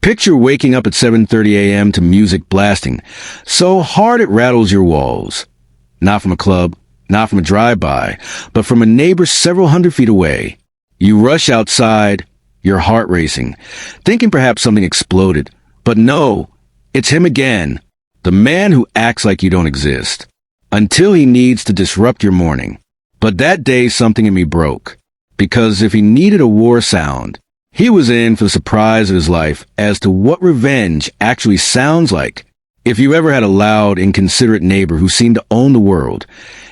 Picture waking up at 7:30 a.m. to music blasting, so hard it rattles your walls. Not from a club, not from a drive-by, but from a neighbor several hundred feet away. You rush outside, your heart racing, thinking perhaps something exploded. But no, it's him again, the man who acts like you don't exist, until he needs to disrupt your morning. But that day something in me broke, because if he needed a war sound, he was in for the surprise of his life as to what revenge actually sounds like. If you ever had a loud, inconsiderate neighbor who seemed to own the world,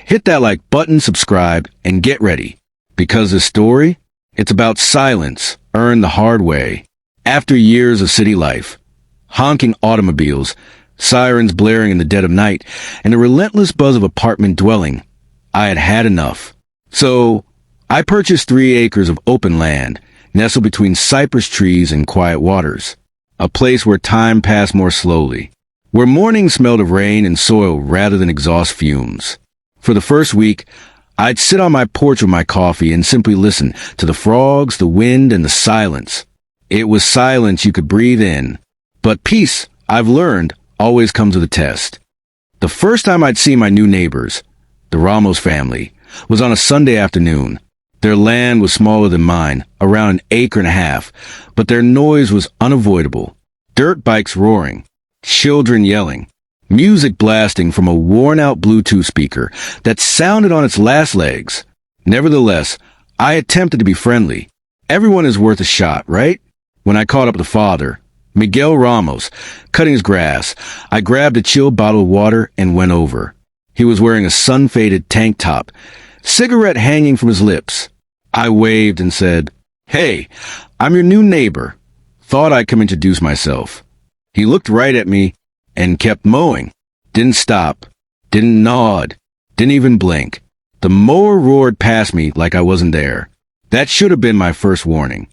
hit that like button, subscribe, and get ready. Because this story, it's about silence earned the hard way. After years of city life, honking automobiles, sirens blaring in the dead of night, and the relentless buzz of apartment dwelling, I had had enough. So, I purchased 3 acres of open land, nestled between cypress trees and quiet waters. A place where time passed more slowly, where mornings smelled of rain and soil rather than exhaust fumes. For the first week, I'd sit on my porch with my coffee and simply listen to the frogs, the wind, and the silence. It was silence you could breathe in. But peace, I've learned, always comes with a test. The first time I'd see my new neighbors, the Ramos family, was on a Sunday afternoon. Their land was smaller than mine, around an acre and a half, but their noise was unavoidable. Dirt bikes roaring, children yelling, music blasting from a worn-out Bluetooth speaker that sounded on its last legs. Nevertheless, I attempted to be friendly. Everyone is worth a shot, right? When I caught up with the father, Miguel Ramos, cutting his grass, I grabbed a chilled bottle of water and went over. He was wearing a sun-faded tank top, cigarette hanging from his lips. I waved and said, "Hey, I'm your new neighbor. Thought I'd come introduce myself." He looked right at me and kept mowing. Didn't stop, didn't nod, didn't even blink. The mower roared past me like I wasn't there. That should have been my first warning.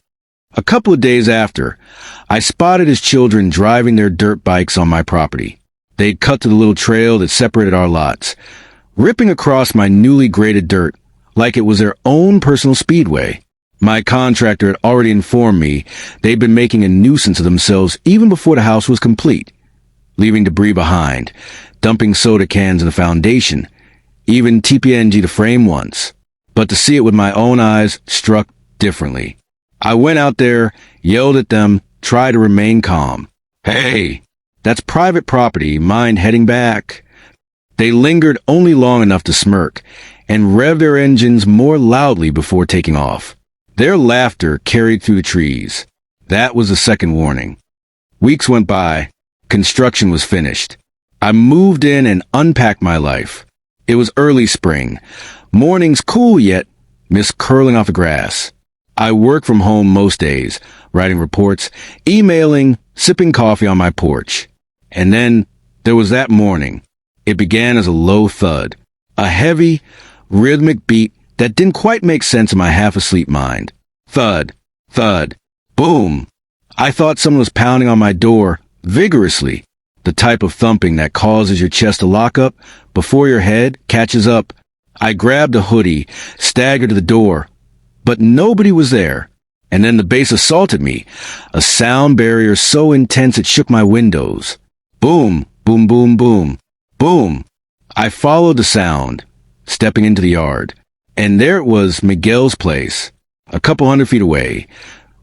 A couple of days after, I spotted his children driving their dirt bikes on my property. They'd cut to the little trail that separated our lots, ripping across my newly graded dirt like it was their own personal speedway. My contractor had already informed me they'd been making a nuisance of themselves even before the house was complete, leaving debris behind, dumping soda cans in the foundation, even TPNG the frame once. But to see it with my own eyes struck differently. I went out there, yelled at them, tried to remain calm. "Hey, that's private property, mind heading back." They lingered only long enough to smirk and rev their engines more loudly before taking off. Their laughter carried through the trees. That was the second warning. Weeks went by. Construction was finished. I moved in and unpacked my life. It was early spring. Mornings cool yet mist curling off the grass. I worked from home most days, writing reports, emailing, sipping coffee on my porch. And then there was that morning. It began as a low thud, a heavy, rhythmic beat that didn't quite make sense in my half-asleep mind. Thud, thud, boom. I thought someone was pounding on my door vigorously, the type of thumping that causes your chest to lock up before your head catches up. I grabbed a hoodie, staggered to the door, but nobody was there. And then the bass assaulted me, a sound barrier so intense it shook my windows. Boom, boom, boom, boom, boom. I followed the sound, stepping into the yard, and there it was, Miguel's place, a couple hundred feet away.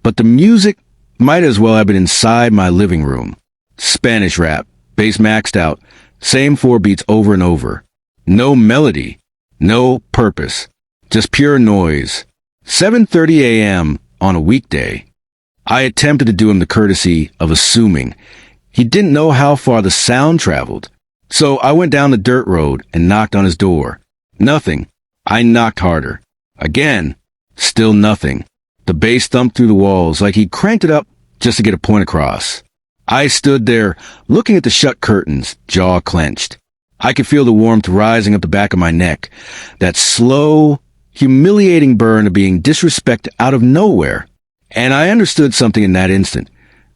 But the music might as well have been inside my living room. Spanish rap, bass maxed out, same 4 beats over and over. No melody, no purpose, just pure noise. 7:30 a.m. on a weekday. I attempted to do him the courtesy of assuming he didn't know how far the sound traveled. So I went down the dirt road and knocked on his door. Nothing. I knocked harder. Again. Still nothing. The bass thumped through the walls like he cranked it up just to get a point across. I stood there, looking at the shut curtains, jaw clenched. I could feel the warmth rising up the back of my neck, that slow, humiliating burn of being disrespected out of nowhere. And I understood something in that instant.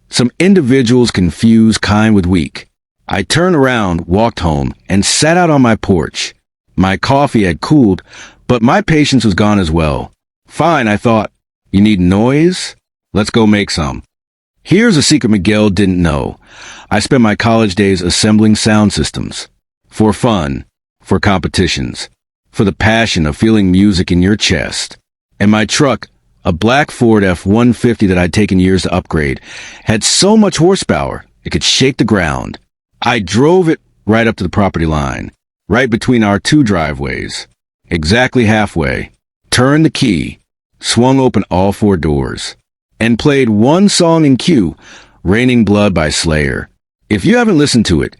Some individuals confuse kind with weak. I turned around, walked home, and sat out on my porch. My coffee had cooled, but my patience was gone as well. Fine, I thought. You need noise? Let's go make some. Here's a secret Miguel didn't know. I spent my college days assembling sound systems. For fun, for competitions, for the passion of feeling music in your chest. And my truck, a black Ford F-150 that I'd taken years to upgrade, had so much horsepower it could shake the ground. I drove it right up to the property line, right between our two driveways, exactly halfway, turned the key, swung open all four doors, and played one song in cue, Raining Blood by Slayer. If you haven't listened to it,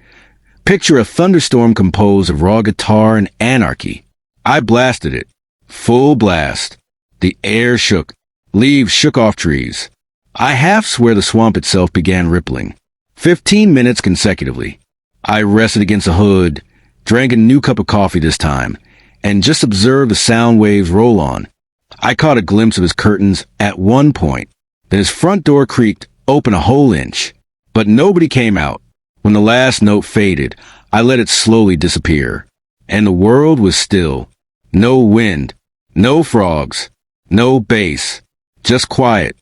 picture a thunderstorm composed of raw guitar and anarchy. I blasted it. Full blast. The air shook. Leaves shook off trees. I half swear the swamp itself began rippling. 15 minutes consecutively. I rested against the hood, drank a new cup of coffee this time, and just observed the sound waves roll on. I caught a glimpse of his curtains at one point. Then his front door creaked open a whole inch. But nobody came out. When the last note faded, I let it slowly disappear. And the world was still. No wind. No frogs. No bass. Just quiet.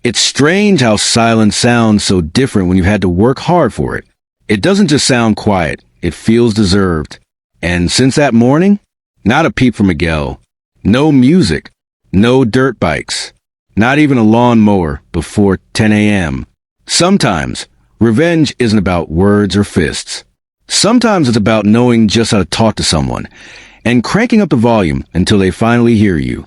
It's strange how silence sounds so different when you've had to work hard for it. It doesn't just sound quiet. It feels deserved. And since that morning, not a peep from Miguel. No music. No dirt bikes. Not even a lawnmower before 10 a.m. Sometimes, revenge isn't about words or fists. Sometimes it's about knowing just how to talk to someone and cranking up the volume until they finally hear you.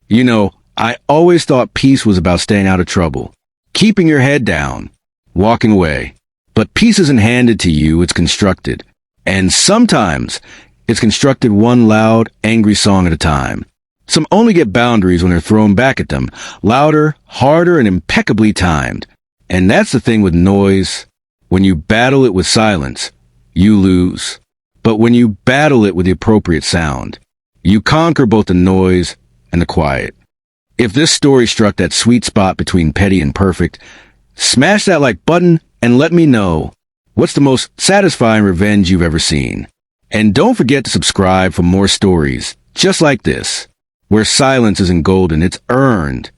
You know, I always thought peace was about staying out of trouble, keeping your head down, walking away. But peace isn't handed to you, it's constructed. And sometimes it's constructed one loud, angry song at a time. Some only get boundaries when they're thrown back at them, louder, harder, and impeccably timed. And that's the thing with noise. When you battle it with silence, you lose. But when you battle it with the appropriate sound, you conquer both the noise and the quiet. If this story struck that sweet spot between petty and perfect, smash that like button and let me know what's the most satisfying revenge you've ever seen. And don't forget to subscribe for more stories just like this, where silence isn't golden, it's earned.